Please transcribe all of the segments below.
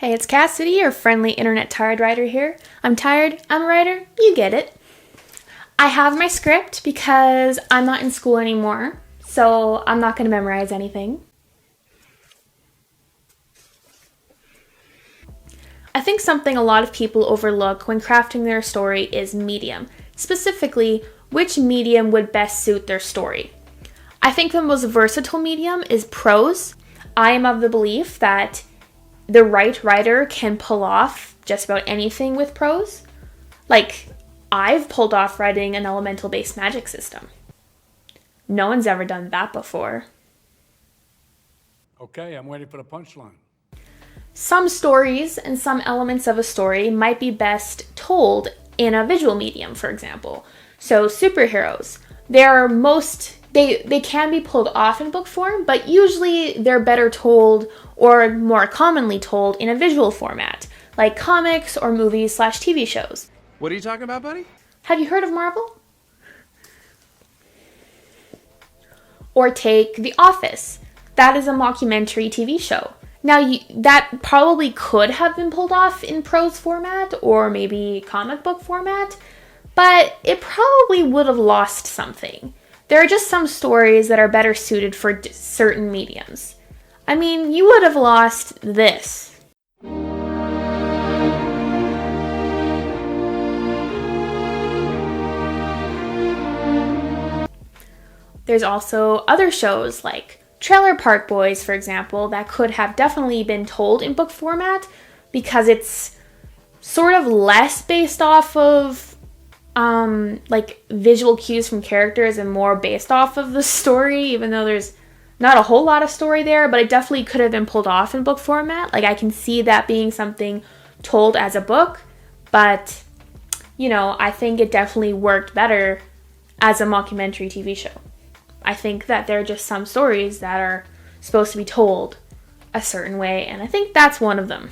Hey, it's Cassidy, your friendly internet tired writer here. I'm tired, I'm a writer, you get it. I have my script because I'm not in school anymore, so I'm not going to memorize anything. I think something a lot of people overlook when crafting their story is medium. Specifically, which medium would best suit their story. I think the most versatile medium is prose. I am of the belief that the right writer can pull off just about anything with prose. Like, I've pulled off writing an elemental-based magic system. No one's ever done that before. Okay, I'm waiting for the punchline. Some stories and some elements of a story might be best told in a visual medium, for example. So superheroes, they can be pulled off in book form, but usually they're better told or more commonly told in a visual format, like comics or movies/TV shows. What are you talking about, buddy? Have you heard of Marvel? Or take The Office. That is a mockumentary TV show. Now, that probably could have been pulled off in prose format or maybe comic book format, but it probably would have lost something. There are just some stories that are better suited for certain mediums. I mean, you would have lost this. There's also other shows like Trailer Park Boys, for example, that could have definitely been told in book format because it's sort of less based off of like visual cues from characters and more based off of the story, even though there's not a whole lot of story there, but it definitely could have been pulled off in book format. Like, I can see that being something told as a book, but, I think it definitely worked better as a mockumentary TV show. I think that there are just some stories that are supposed to be told a certain way, and I think that's one of them.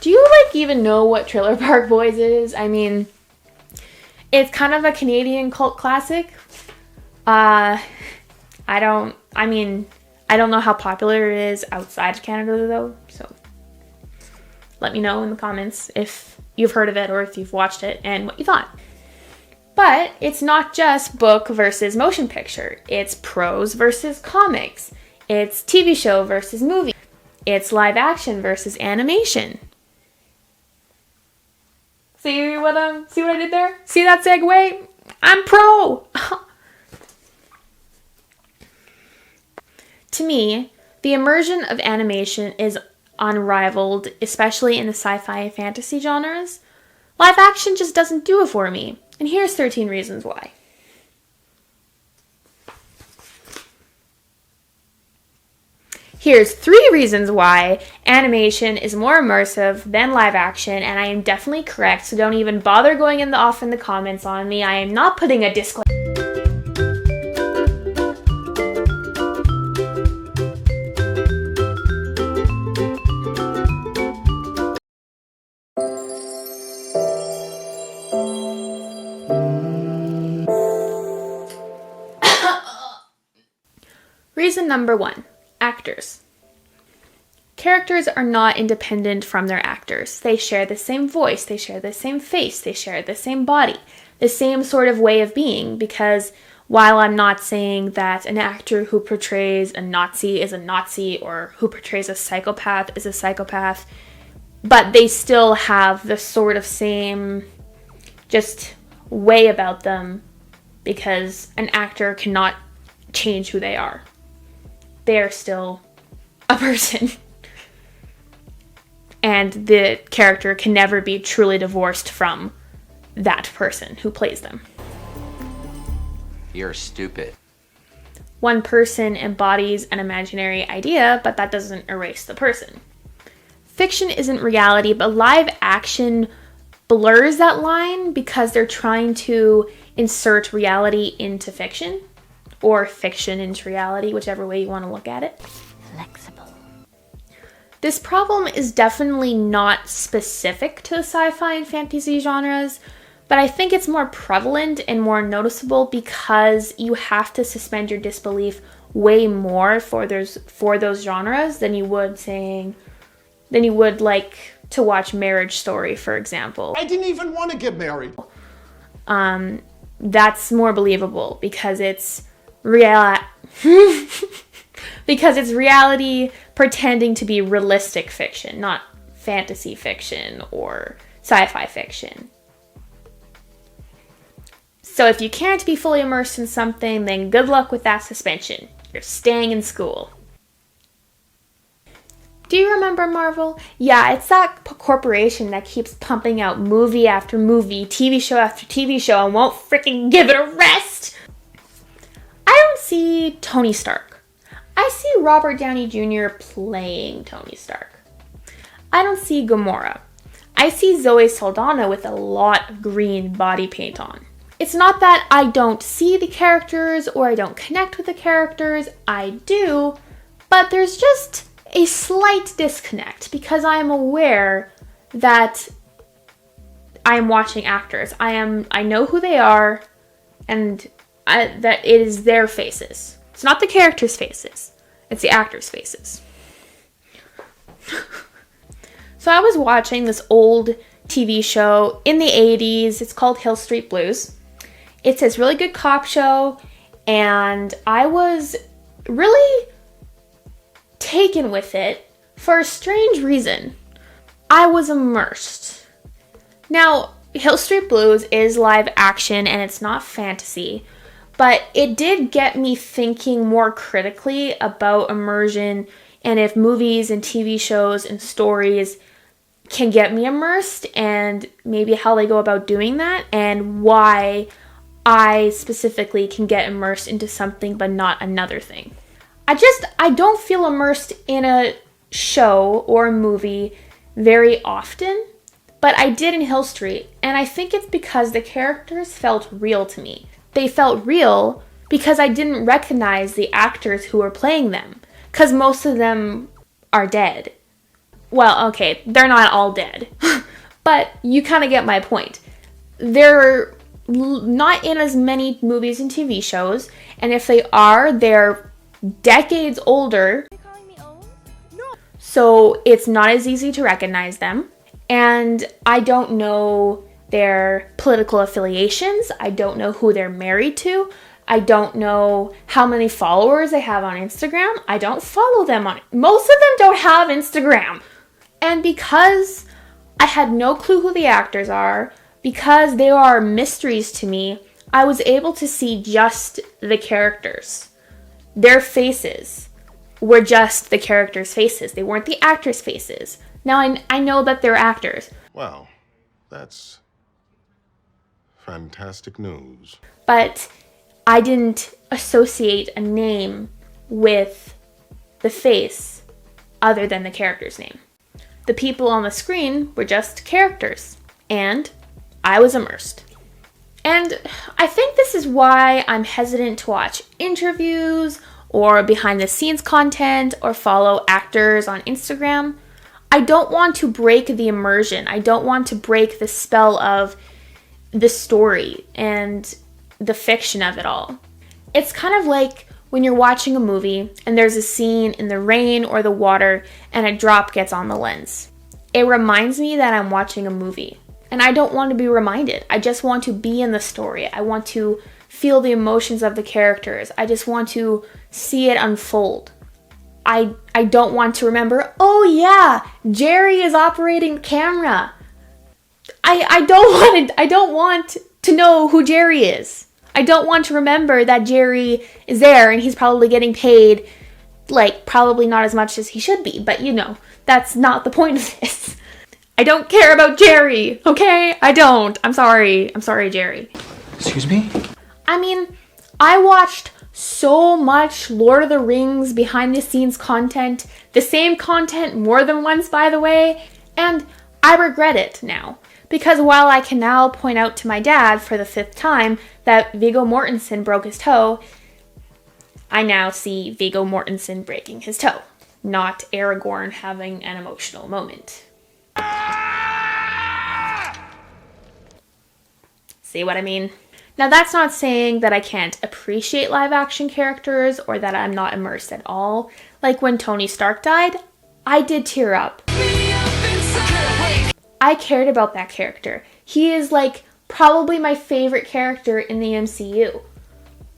Do you, even know what Trailer Park Boys is? I mean, it's kind of a Canadian cult classic. I don't know how popular it is outside of Canada, though, so let me know in the comments if you've heard of it or if you've watched it and what you thought. But it's not just book versus motion picture. It's prose versus comics. It's TV show versus movie. It's live action versus animation. See what I did there? See that segue? I'm pro! To me, the immersion of animation is unrivaled, especially in the sci-fi and fantasy genres. Live action just doesn't do it for me. And here's 13 reasons why. Here's 3 reasons why animation is more immersive than live action, and I am definitely correct, so don't even bother going off in the comments on me. I am not putting a disclaimer. Reason number 1, actors. Characters are not independent from their actors. They share the same voice, they share the same face, they share the same body, the same sort of way of being, because while I'm not saying that an actor who portrays a Nazi is a Nazi or who portrays a psychopath is a psychopath, but they still have the sort of same just way about them, because an actor cannot change who they are. They are still a person. And the character can never be truly divorced from that person who plays them. You're stupid. One person embodies an imaginary idea, but that doesn't erase the person. Fiction isn't reality, but live action blurs that line because they're trying to insert reality into fiction. Or fiction into reality, whichever way you want to look at it. Flexible. This problem is definitely not specific to the sci-fi and fantasy genres, but I think it's more prevalent and more noticeable because you have to suspend your disbelief way more for those genres than you would saying than you would like to watch Marriage Story, for example. I didn't even want to get married. That's more believable because it's because it's reality pretending to be realistic fiction, not fantasy fiction or sci-fi fiction. So if you can't be fully immersed in something, then good luck with that suspension. You're staying in school. Do you remember Marvel? Yeah, it's that corporation that keeps pumping out movie after movie, TV show after TV show, and won't freaking give it a rest. I don't see Tony Stark. I see Robert Downey Jr. playing Tony Stark. I don't see Gamora. I see Zoe Saldana with a lot of green body paint on. It's not that I don't see the characters or I don't connect with the characters. I do, but there's just a slight disconnect because I am aware that I am watching actors. I know who they are, and that it is their faces. It's not the characters' faces. It's the actors' faces. So I was watching this old TV show in the 80s. It's called Hill Street Blues. It's this really good cop show, and I was really taken with it for a strange reason. I was immersed. Now, Hill Street Blues is live action and it's not fantasy, but it did get me thinking more critically about immersion and if movies and TV shows and stories can get me immersed and maybe how they go about doing that and why I specifically can get immersed into something but not another thing. I don't feel immersed in a show or a movie very often, but I did in Hill Street, and I think it's because the characters felt real to me. They felt real because I didn't recognize the actors who were playing them, because most of them are dead. Well, okay, they're not all dead, but you kind of get my point. They're not in as many movies and TV shows, and if they are, they're decades older, so it's not as easy to recognize them. And I don't know their political affiliations. I don't know who they're married to. I don't know how many followers they have on Instagram. I don't follow them on it. Most of them don't have Instagram. And because I had no clue who the actors are, because they are mysteries to me, I was able to see just the characters. Their faces were just the characters' faces. They weren't the actors' faces. Now, I know that they're actors. Wow, that's fantastic news. But I didn't associate a name with the face other than the character's name. The people on the screen were just characters, and I was immersed. And I think this is why I'm hesitant to watch interviews or behind the scenes content or follow actors on Instagram. I don't want to break the immersion. I don't want to break the spell of the story and the fiction of it all. It's kind of like when you're watching a movie and there's a scene in the rain or the water and a drop gets on the lens. It reminds me that I'm watching a movie. And I don't want to be reminded. I just want to be in the story. I want to feel the emotions of the characters. I just want to see it unfold. I don't want to remember, oh yeah, Jerry is operating the camera. I don't want to know who Jerry is. I don't want to remember that Jerry is there and he's probably getting paid, like, probably not as much as he should be, but you know, that's not the point of this. I don't care about Jerry, okay? I don't. I'm sorry. I'm sorry, Jerry. Excuse me? I mean, I watched so much Lord of the Rings behind the scenes content, the same content more than once, by the way, and I regret it now. Because while I can now point out to my dad for the 5th time that Viggo Mortensen broke his toe, I now see Viggo Mortensen breaking his toe, not Aragorn having an emotional moment. See what I mean? Now that's not saying that I can't appreciate live action characters or that I'm not immersed at all. Like when Tony Stark died, I did tear up. I cared about that character. He is like probably my favorite character in the MCU.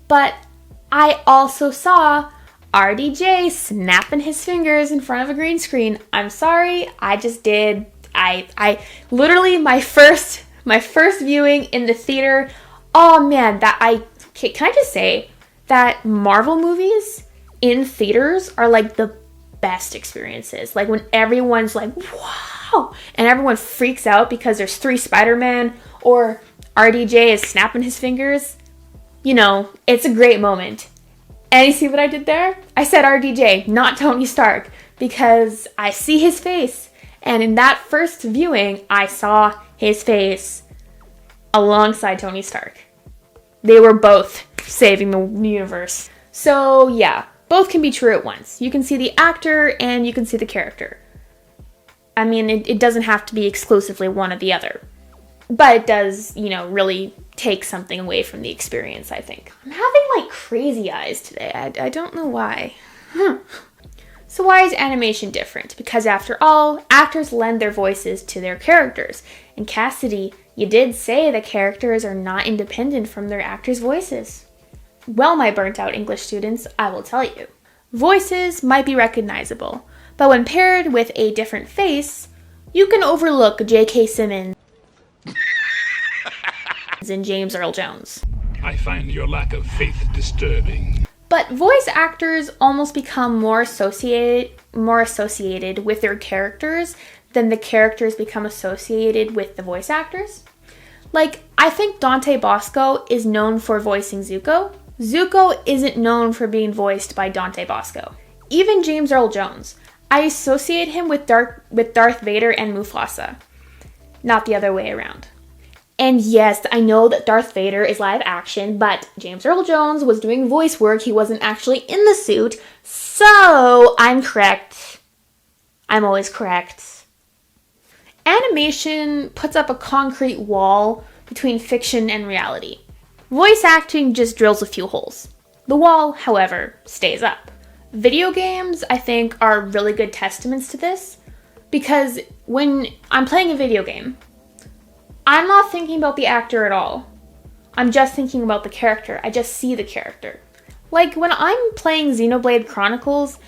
But I also saw RDJ snapping his fingers in front of a green screen. I'm sorry, I just did. I literally my first viewing in the theater. Oh man, can I just say that Marvel movies in theaters are like the best experiences. Like when everyone's like, wow, and everyone freaks out because there's 3 Spider-Man or RDJ is snapping his fingers. You know, it's a great moment. And you see what I did there? I said RDJ, not Tony Stark, because I see his face. And in that first viewing, I saw his face alongside Tony Stark. They were both saving the universe. So yeah, both can be true at once. You can see the actor and you can see the character. I mean, it doesn't have to be exclusively one or the other. But it does, really take something away from the experience, I think. I'm having like crazy eyes today. I don't know why. So why is animation different? Because after all, actors lend their voices to their characters. And Cassidy, you did say that characters are not independent from their actors' voices. Well, my burnt out English students, I will tell you. Voices might be recognizable, but when paired with a different face, you can overlook J.K. Simmons and James Earl Jones. I find your lack of faith disturbing. But voice actors almost become more associated with their characters than the characters become associated with the voice actors. Like, I think Dante Bosco is known for voicing Zuko. Zuko isn't known for being voiced by Dante Bosco. Even James Earl Jones, I associate him with Darth Vader and Mufasa, not the other way around. And yes, I know that Darth Vader is live action, but James Earl Jones was doing voice work. He wasn't actually in the suit, so I'm correct. I'm always correct. Animation puts up a concrete wall between fiction and reality. Voice acting just drills a few holes. The wall, however, stays up. Video games, I think, are really good testaments to this, because when I'm playing a video game, I'm not thinking about the actor at all. I'm just thinking about the character. I just see the character. Like when I'm playing Xenoblade Chronicles,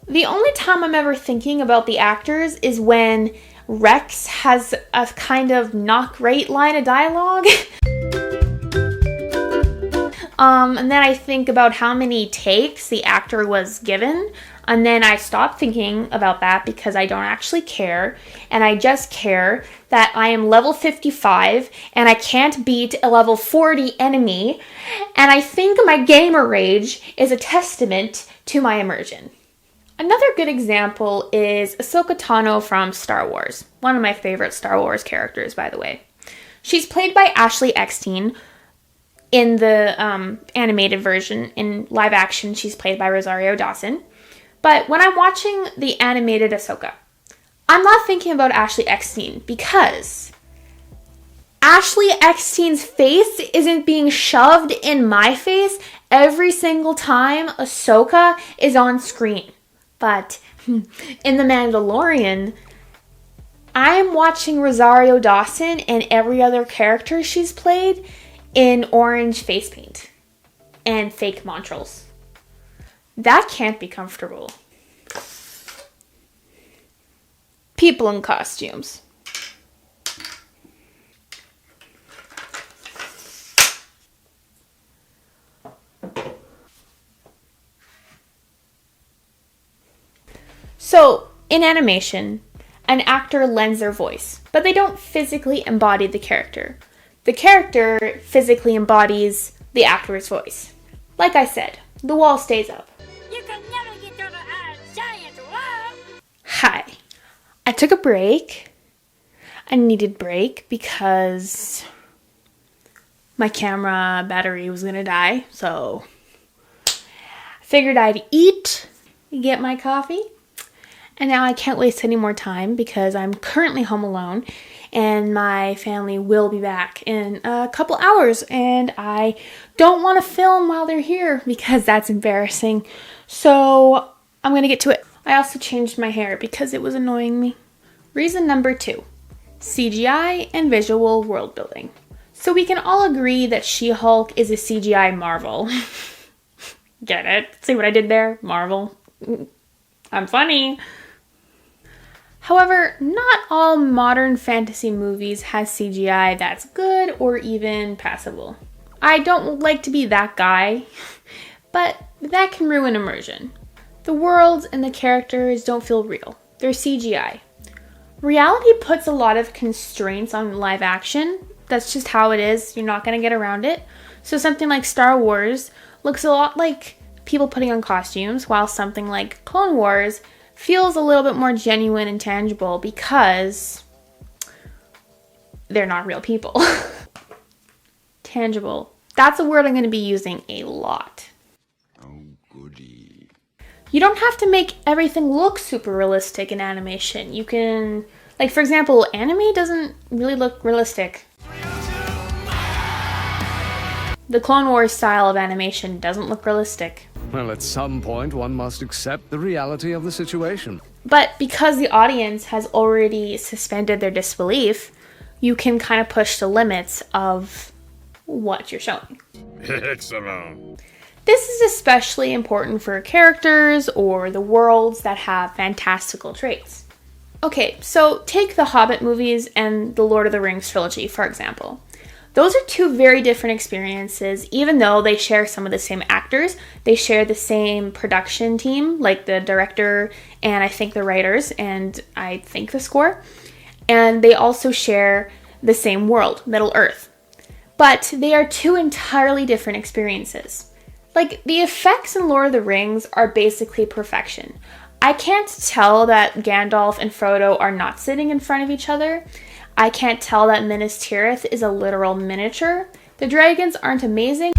the only time I'm ever thinking about the actors is when Rex has a kind of not great line of dialogue. And then I think about how many takes the actor was given. And then I stop thinking about that because I don't actually care. And I just care that I am level 55 and I can't beat a level 40 enemy. And I think my gamer rage is a testament to my immersion. Another good example is Ahsoka Tano from Star Wars. One of my favorite Star Wars characters, by the way. She's played by Ashley Eckstein. In the animated version, in live action, she's played by Rosario Dawson. But when I'm watching the animated Ahsoka, I'm not thinking about Ashley Eckstein because Ashley Eckstein's face isn't being shoved in my face every single time Ahsoka is on screen. But in The Mandalorian, I'm watching Rosario Dawson and every other character she's played in orange face paint and fake montrals. That can't be comfortable. People in costumes. So, in animation, an actor lends their voice, but they don't physically embody the character. The character physically embodies the actor's voice. Like I said, the wall stays up. You can never get over a giant wall. Hi. I took a break. I needed break because my camera battery was gonna die, so I figured I'd eat, get my coffee, and now I can't waste any more time because I'm currently home alone and my family will be back in a couple hours and I don't want to film while they're here because that's embarrassing. So I'm going to get to it. I also changed my hair because it was annoying me. Reason number 2. CGI and visual world building. So we can all agree that She-Hulk is a CGI marvel. Get it? See what I did there? Marvel. I'm funny. However, not all modern fantasy movies has CGI that's good or even passable. I don't like to be that guy, but that can ruin immersion. The worlds and the characters don't feel real. They're CGI. Reality puts a lot of constraints on live action. That's just how it is. You're not going to get around it. So something like Star Wars looks a lot like people putting on costumes, while something like Clone Wars feels a little bit more genuine and tangible because they're not real people. Tangible. That's a word I'm going to be using a lot. Oh, goody. You don't have to make everything look super realistic in animation. You can, like, for example, anime doesn't really look realistic. The Clone Wars style of animation doesn't look realistic. Well, at some point, one must accept the reality of the situation. But because the audience has already suspended their disbelief, you can kind of push the limits of what you're showing. Excellent. This is especially important for characters or the worlds that have fantastical traits. Okay, so take the Hobbit movies and the Lord of the Rings trilogy, for example. Those are two very different experiences, even though they share some of the same actors. They share the same production team, like the director and I think the writers and I think the score. And they also share the same world, Middle Earth. But they are two entirely different experiences. Like, the effects in Lord of the Rings are basically perfection. I can't tell that Gandalf and Frodo are not sitting in front of each other. I can't tell that Minas Tirith is a literal miniature. The dragons aren't amazing,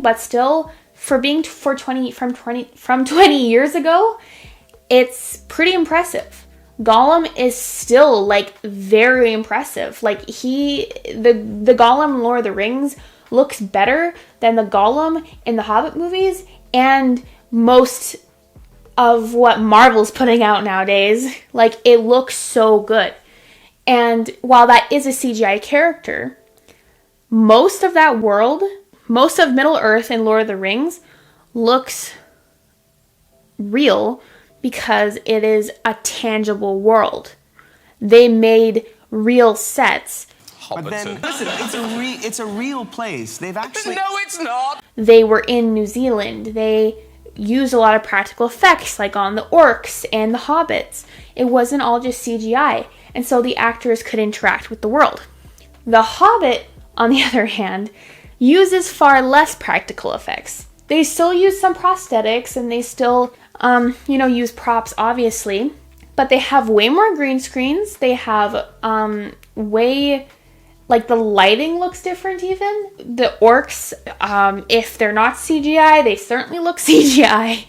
but still, from 20 years ago, it's pretty impressive. Gollum is still, like, very impressive. Like, the Gollum in Lord of the Rings looks better than the Gollum in the Hobbit movies and most of what Marvel's putting out nowadays. Like, it looks so good. And while that is a CGI character, most of that world, most of Middle Earth and Lord of the Rings looks real because it is a tangible world. They made real sets. But then, listen, it's a real place. They've actually... No, it's not! They were in New Zealand. They used a lot of practical effects, like on the orcs and the hobbits. It wasn't all just CGI, and so the actors could interact with the world. The Hobbit, on the other hand, uses far less practical effects. They still use some prosthetics, and they still, use props, obviously, but they have way more green screens. They have the lighting looks different even. The orcs, if they're not CGI, they certainly look CGI.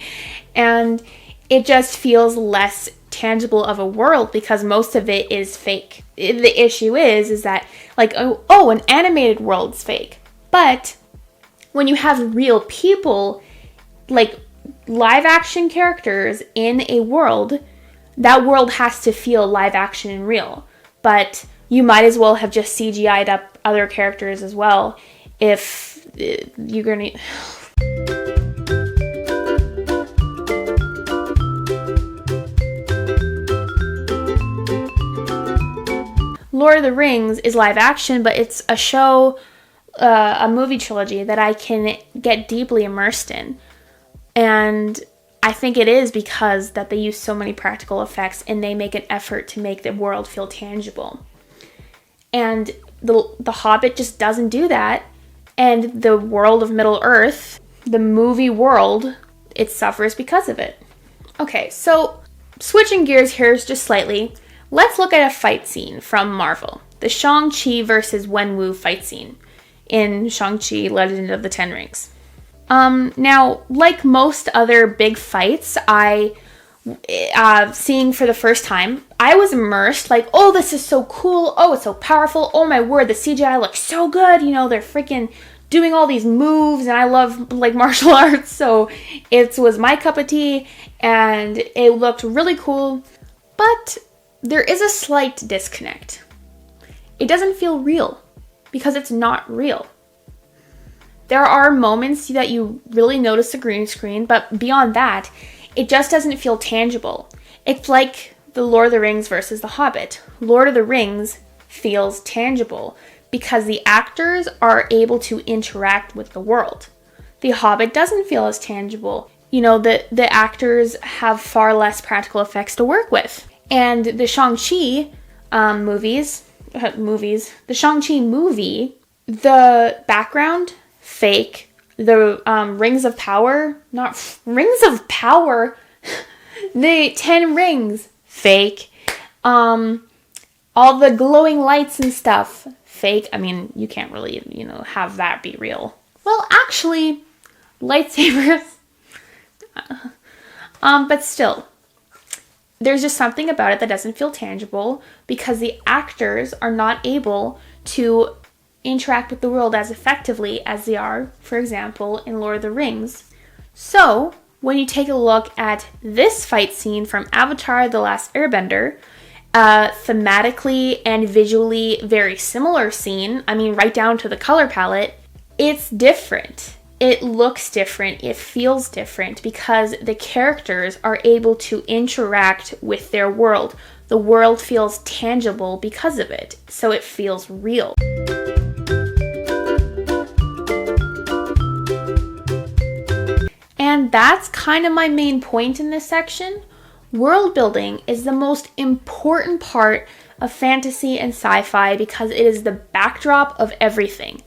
And it just feels less tangible of a world because most of it is fake. The issue is that, like, an animated world's fake. But when you have real people, like live action characters in a world, that world has to feel live action and real. But you might as well have just CGI'd up other characters as well if you're gonna... Lord of the Rings is live action, but it's a show, a movie trilogy that I can get deeply immersed in. And I think it is because that they use so many practical effects and they make an effort to make the world feel tangible. And the Hobbit just doesn't do that. And the world of Middle Earth, the movie world, it suffers because of it. Okay, so switching gears here just slightly, let's look at a fight scene from Marvel. The Shang-Chi versus Wenwu fight scene in Shang-Chi Legend of the Ten Rings. Now, like most other big fights, seeing for the first time, I was immersed, like, oh, this is so cool, oh, it's so powerful, oh my word, the CGI looks so good, they're freaking doing all these moves, and I love like martial arts, so it was my cup of tea, and it looked really cool, but there is a slight disconnect. It doesn't feel real because it's not real. There are moments that you really notice the green screen, but beyond that, it just doesn't feel tangible. It's like the Lord of the Rings versus The Hobbit. Lord of the Rings feels tangible because the actors are able to interact with the world. The Hobbit doesn't feel as tangible. You know, the actors have far less practical effects to work with. And the Shang-Chi the Shang-Chi movie, the background, fake. The Rings of Power, not Rings of Power, the 10 rings, fake. All the glowing lights and stuff, fake. I mean, you can't really, have that be real. Well, actually, lightsabers, but still, there's just something about it that doesn't feel tangible because the actors are not able to interact with the world as effectively as they are, for example, in Lord of the Rings. So, when you take a look at this fight scene from Avatar: The Last Airbender, thematically and visually very similar scene, I mean, right down to the color palette, it's different. It looks different, it feels different because the characters are able to interact with their world. The world feels tangible because of it, so it feels real. And that's kind of my main point in this section. World building is the most important part of fantasy and sci-fi because it is the backdrop of everything.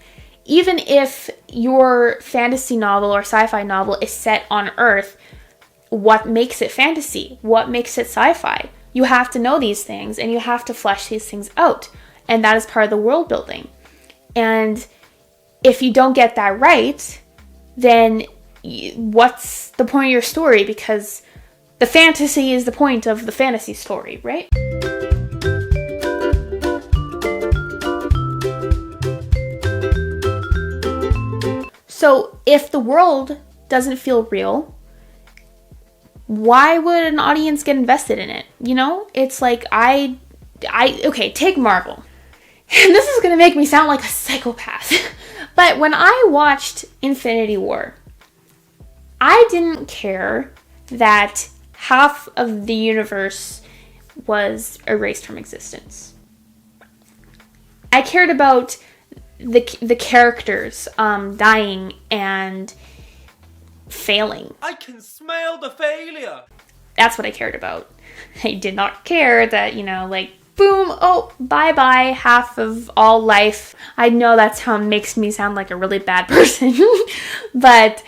Even if your fantasy novel or sci-fi novel is set on Earth, what makes it fantasy? What makes it sci-fi? You have to know these things and you have to flesh these things out. And that is part of the world building. And if you don't get that right, then what's the point of your story? Because the fantasy is the point of the fantasy story, right? So if the world doesn't feel real, why would an audience get invested in it? It's like okay, take Marvel. And this is going to make me sound like a psychopath. But when I watched Infinity War, I didn't care that half of the universe was erased from existence. I cared about the characters dying and failing. I can smell the failure. That's what I cared about. I did not care that, boom, oh, bye-bye, half of all life. I know that makes me sound like a really bad person, but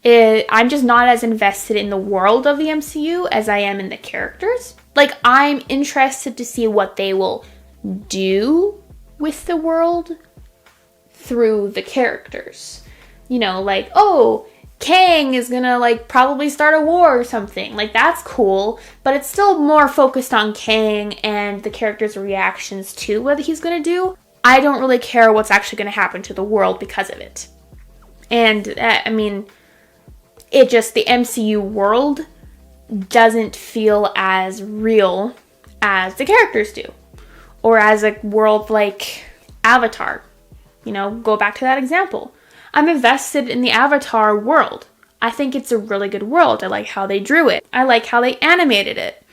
I'm just not as invested in the world of the MCU as I am in the characters. Like, I'm interested to see what they will do with the world through the characters. Kang is gonna, probably start a war or something. That's cool, but it's still more focused on Kang and the characters' reactions to what he's gonna do. I don't really care what's actually gonna happen to the world because of it. And, the MCU world doesn't feel as real as the characters do. Or as a world like Avatar. Go back to that example. I'm invested in the Avatar world. I think it's a really good world. I like how they drew it. I like how they animated it.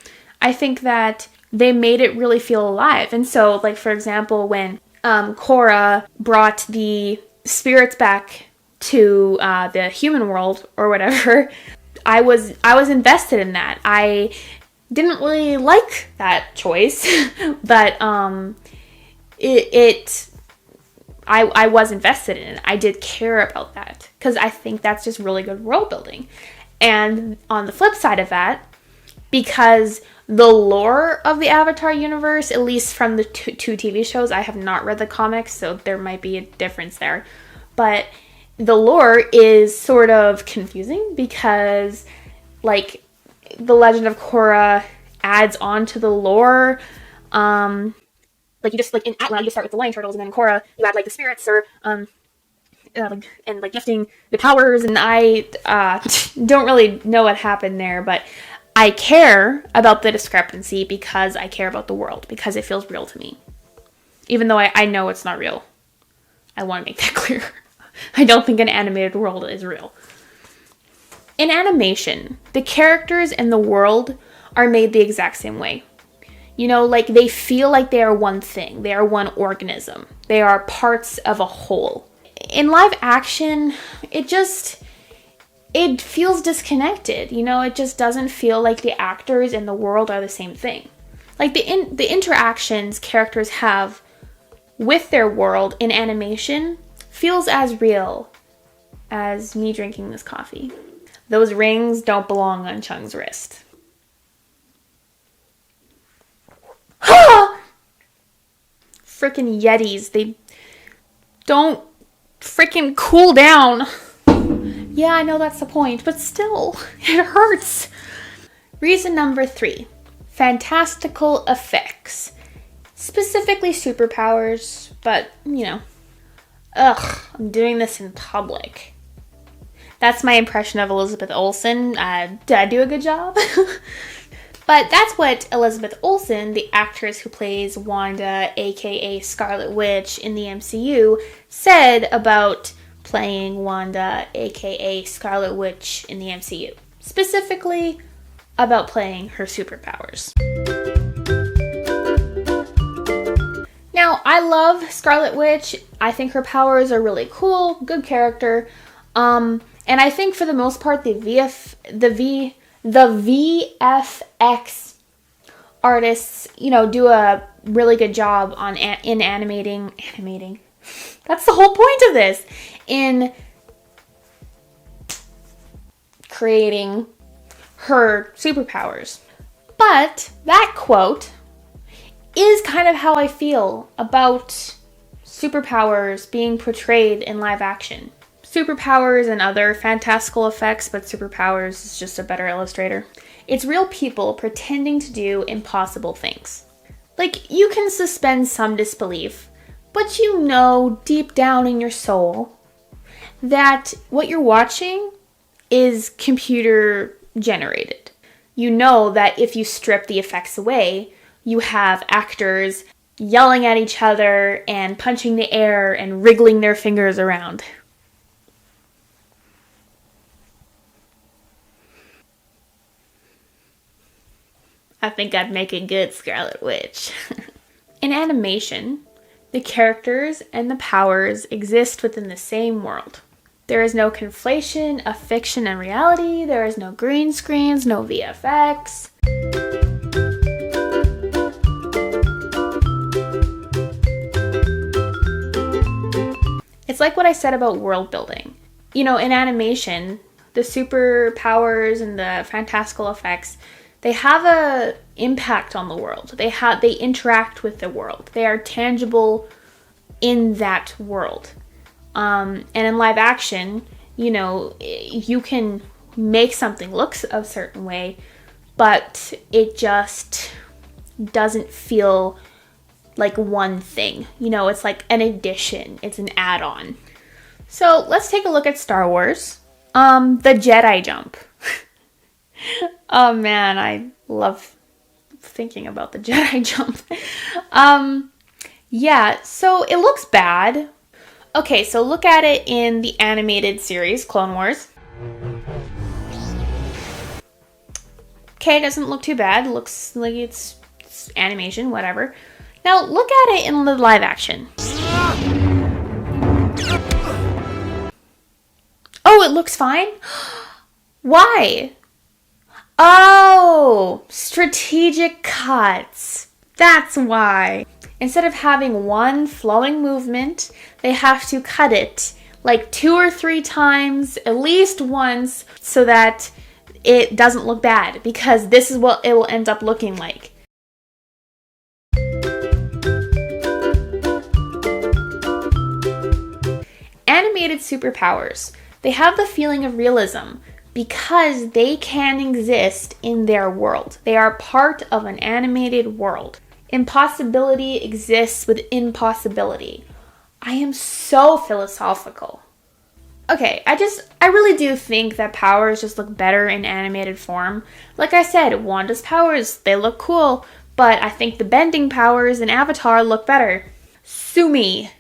I think that they made it really feel alive. And so, for example, when Korra brought the spirits back to the human world or whatever, I was invested in that. I didn't really like that choice, but I was invested in it. I did care about that because I think that's just really good world building. And on the flip side of that, because the lore of the Avatar universe, at least from the two TV shows, I have not read the comics, so there might be a difference there. But the lore is sort of confusing because, the Legend of Korra adds on to the lore. You just, in Outland, you start with the lion turtles, and then in Korra, you add, the spirits, or, and like gifting the powers, and I don't really know what happened there, but I care about the discrepancy because I care about the world, because it feels real to me. Even though I know it's not real. I want to make that clear. I don't think an animated world is real. In animation, the characters and the world are made the exact same way. You know, like they feel like they are one thing. They are one organism. They are parts of a whole. In live action, it feels disconnected. You know, it just doesn't feel like the actors and the world are the same thing. Like the interactions characters have with their world in animation feels as real as me drinking this coffee. Those rings don't belong on Chung's wrist. Frickin' Yetis, they don't frickin' cool down. Yeah, I know that's the point, but still, it hurts. Reason number 3, fantastical effects. Specifically superpowers, but, you know. Ugh, I'm doing this in public. That's my impression of Elizabeth Olsen. Did I do a good job? But that's what Elizabeth Olsen, the actress who plays Wanda, aka Scarlet Witch in the MCU, said about playing Wanda, aka Scarlet Witch in the MCU. Specifically about playing her superpowers. Now, I love Scarlet Witch. I think her powers are really cool, good character. And I think for the most part, the VFX artists, you know, do a really good job in animating. That's the whole point of this. In creating her superpowers. But that quote is kind of how I feel about superpowers being portrayed in live action. Superpowers and other fantastical effects, but superpowers is just a better illustrator. It's real people pretending to do impossible things. Like, you can suspend some disbelief, but you know deep down in your soul that what you're watching is computer generated. You know that if you strip the effects away, you have actors yelling at each other and punching the air and wriggling their fingers around. I think I'd make a good Scarlet Witch. In animation, the characters and the powers exist within the same world. There is no conflation of fiction and reality. There is no green screens, no VFX. It's like what I said about world building. You know, in animation, the superpowers and the fantastical effects, they have a impact on the world. They interact with the world. They are tangible in that world. And in live action, you know, you can make something look a certain way, but it just doesn't feel like one thing. You know, it's like an addition. It's an add-on. So let's take a look at Star Wars. The Jedi jump. Oh man, I love thinking about the Jedi jump. Yeah, so it looks bad. Okay, so look at it in the animated series, Clone Wars. Okay, it doesn't look too bad. It looks like it's animation, whatever. Now look at it in the live action. Oh, it looks fine? Why? Oh, strategic cuts. That's why. Instead of having one flowing movement, they have to cut it like 2 or 3 times, at least once, so that it doesn't look bad, because this is what it will end up looking like. Animated superpowers. They have the feeling of realism because they can exist in their world. They are part of an animated world. Impossibility exists with impossibility. I am so philosophical. Okay, I really do think that powers just look better in animated form. Like I said, Wanda's powers, they look cool, but I think the bending powers in Avatar look better. Sue me.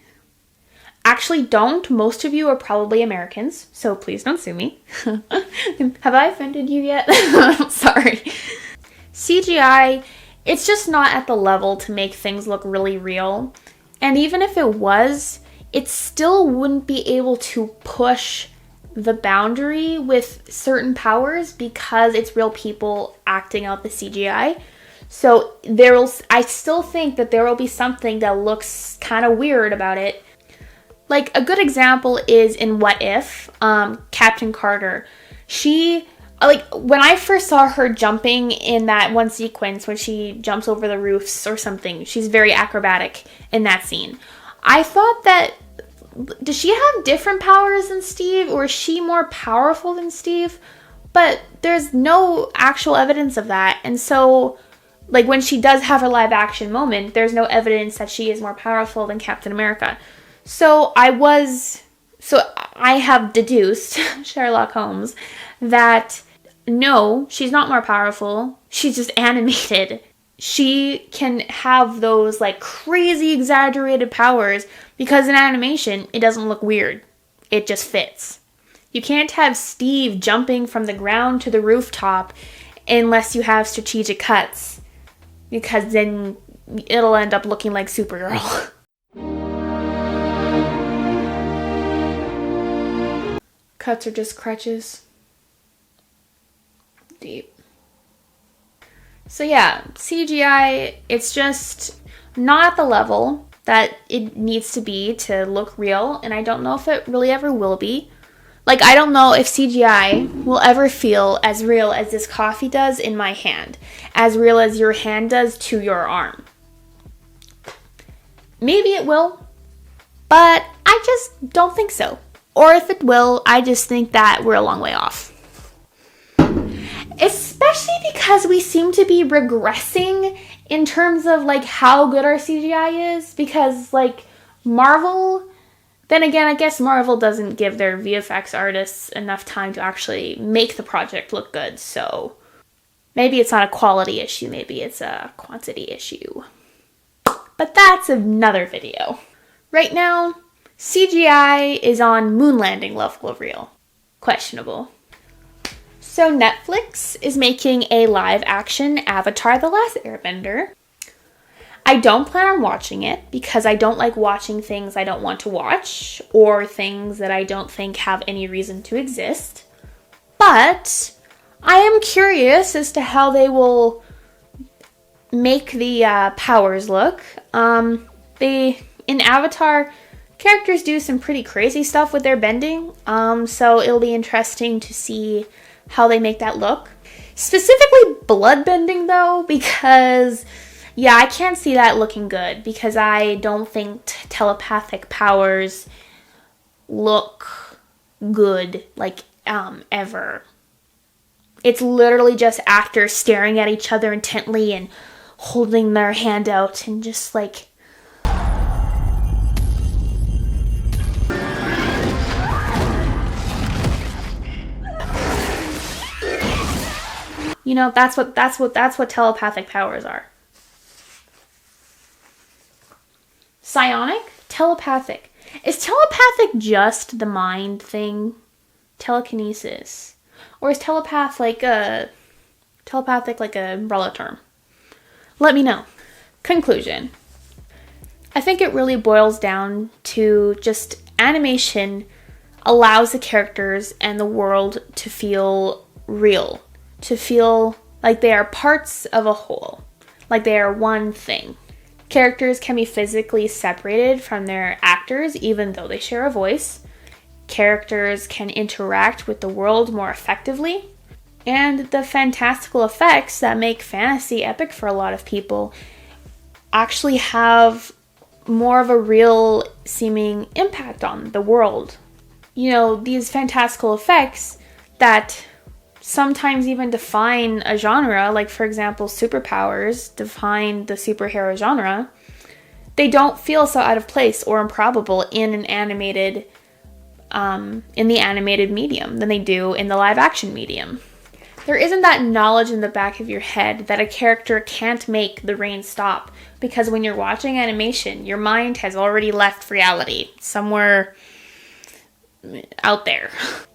Actually, don't. Most of you are probably Americans, so please don't sue me. Have I offended you yet? I'm sorry. CGI, it's just not at the level to make things look really real. And even if it was, it still wouldn't be able to push the boundary with certain powers because it's real people acting out the CGI. So I still think that there will be something that looks kind of weird about it. Like, a good example is in What If, Captain Carter. She, like, when I first saw her jumping in that one sequence when she jumps over the roofs or something, she's very acrobatic in that scene. I thought that, does she have different powers than Steve, or is she more powerful than Steve? But there's no actual evidence of that, and so, like, when she does have her live action moment, there's no evidence that she is more powerful than Captain America. So I have deduced, Sherlock Holmes, that no, she's not more powerful. She's just animated. She can have those like crazy exaggerated powers because in animation, it doesn't look weird. It just fits. You can't have Steve jumping from the ground to the rooftop unless you have strategic cuts, because then it'll end up looking like Supergirl. Cuts are just crutches. Deep. So yeah, CGI, it's just not at the level that it needs to be to look real, and I don't know if it really ever will be. Like, I don't know if CGI will ever feel as real as this coffee does in my hand, as real as your hand does to your arm. Maybe it will, but I just don't think so. Or if it will, I just think that we're a long way off. Especially because we seem to be regressing in terms of like how good our CGI is. Because like Marvel, then again, I guess Marvel doesn't give their VFX artists enough time to actually make the project look good. So maybe it's not a quality issue, maybe it's a quantity issue. But that's another video. Right now, CGI is on moon landing level of real. Questionable. So Netflix is making a live action Avatar: The Last Airbender. I don't plan on watching it because I don't like watching things I don't want to watch or things that I don't think have any reason to exist. But I am curious as to how they will make the powers look. In Avatar, characters do some pretty crazy stuff with their bending, so it'll be interesting to see how they make that look. Specifically blood bending though, because yeah, I can't see that looking good because I don't think telepathic powers look good, like, ever. It's literally just actors staring at each other intently and holding their hand out and just like... You know, that's what telepathic powers are. Psionic? Telepathic. Is telepathic just the mind thing? Telekinesis? Or is telepathic like a umbrella term? Let me know. Conclusion. I think it really boils down to just animation allows the characters and the world to feel real. To feel like they are parts of a whole. Like they are one thing. Characters can be physically separated from their actors even though they share a voice. Characters can interact with the world more effectively. And the fantastical effects that make fantasy epic for a lot of people actually have more of a real seeming impact on the world. You know, these fantastical effects that sometimes even define a genre, like for example, superpowers define the superhero genre, they don't feel so out of place or improbable in an animated in the animated medium than they do in the live action medium. There isn't that knowledge in the back of your head that a character can't make the rain stop, because when you're watching animation, your mind has already left reality somewhere out there.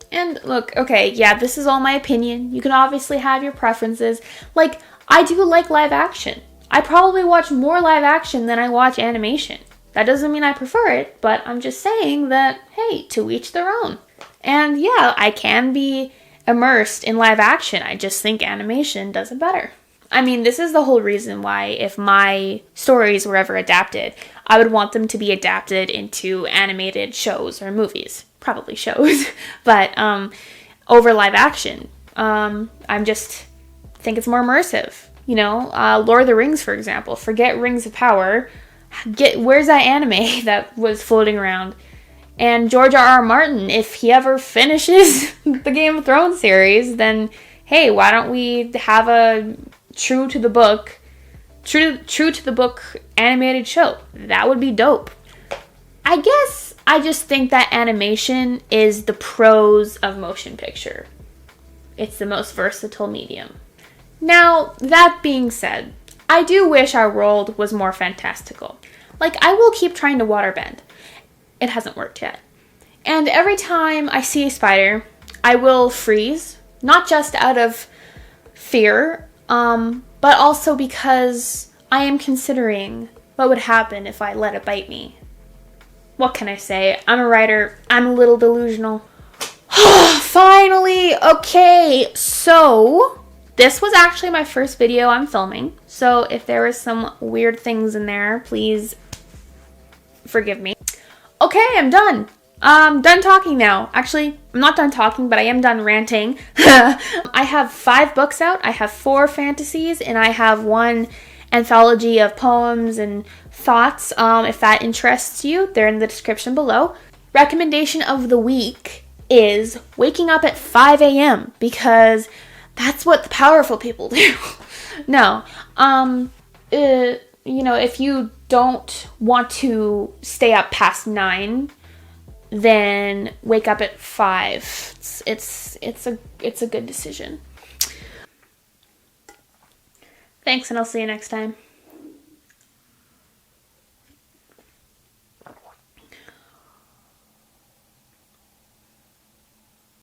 And look, okay, yeah, this is all my opinion. You can obviously have your preferences. Like, I do like live action. I probably watch more live action than I watch animation. That doesn't mean I prefer it, but I'm just saying that, hey, to each their own. And yeah, I can be immersed in live action. I just think animation does it better. I mean, this is the whole reason why, if my stories were ever adapted, I would want them to be adapted into animated shows or movies. Probably shows, but over live action. I'm just think it's more immersive. You know, Lord of the Rings, for example. Forget Rings of Power. Where's that anime that was floating around? And George R.R. Martin, if he ever finishes the Game of Thrones series, then hey, why don't we have a true to the book animated show? That would be dope. I guess I just think that animation is the pros of motion picture. It's the most versatile medium. Now, that being said, I do wish our world was more fantastical. Like, I will keep trying to waterbend. It hasn't worked yet. And every time I see a spider, I will freeze. Not just out of fear, but also because I am considering what would happen if I let it bite me. What can I say? I'm a writer. I'm a little delusional. Finally! Okay, so this was actually my first video I'm filming. So if there was some weird things in there, please forgive me. Okay, I'm done. I'm done talking now. Actually, I'm not done talking, but I am done ranting. I have 5 books out. I have 4 fantasies, and I have 1 anthology of poems and thoughts. If that interests you, they're in the description below. Recommendation of the week is waking up at 5 a.m. because that's what the powerful people do. No. You know, if you don't want to stay up past 9, then wake up at 5. It's a good decision. Thanks, and I'll see you next time.